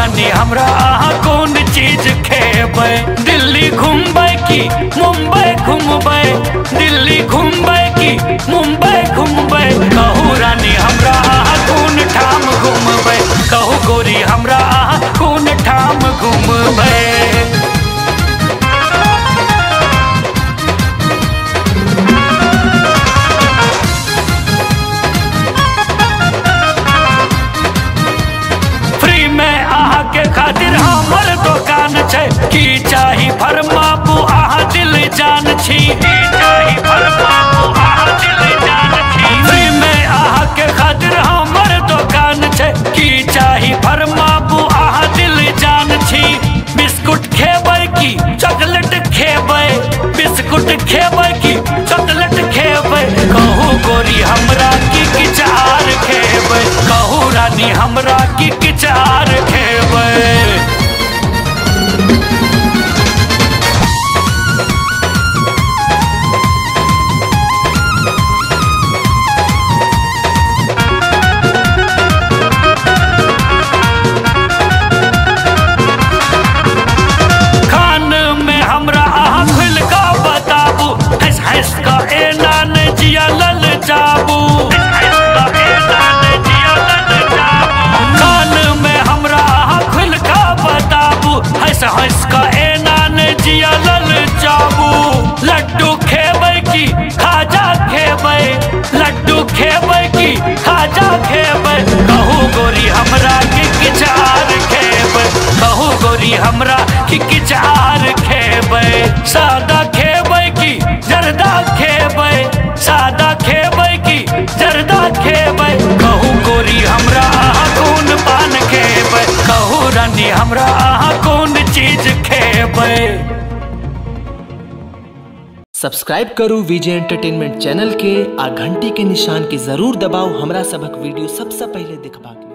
रानी हमरा अहाँ कौन चीज खेबै। दिल्ली घूमबै की मुंबई घूमबै, दिल्ली घूमबै की मुंबई घूमबै। कहू रानी हमरा अहाँ कौन ठाम घूमबै, कहू गोरी हमरा अहाँ कौन ठाम घूमबै। खातिर हमर दुकान छै, की चाही फरमाबू अहाँ दिल जान छी, की चाही फरमाबू अहाँ दिल जान छी। फ्री में अहाँ के खातिर हमर दुकान छै, की चाही फरमाबू अहाँ दिल जान छी। बिस्कुट खेबै की चॉकलेट खेबै, बिस्कुट खेबै की चॉकलेट खेबै। कहू गोरी हमरा की किछ आर खेबै, कहू रानी हमरा की किछ आर खेबै। खान में हमरा अहाँ खुल का बताबू, हंस हंस का एना न जिया लल जाबू, हंस हंस का एना न जिया लल जाबू। लड्डू खेबै की खाजा खेबै, लड्डू खेबै की खाजा खेबै। कहू गोरी हमरा की किछ आर खेबै, कहू गोरी हमरा की किछ आर खेबै। सादा खेबै की जर्दा खेबै, सादा खेबै की जर्दा खेबै। कहू गोरी हमरा अहाँ कौन पान खेबै, कहू रानी हमरा अहाँ कौन चीज खेबै। सब्सक्राइब करू विजय एंटरटेनमेंट चैनल के आ घंटी के निशान के जरूर दबाओ हमरा सबक वीडियो सबसे पहले देखबा के।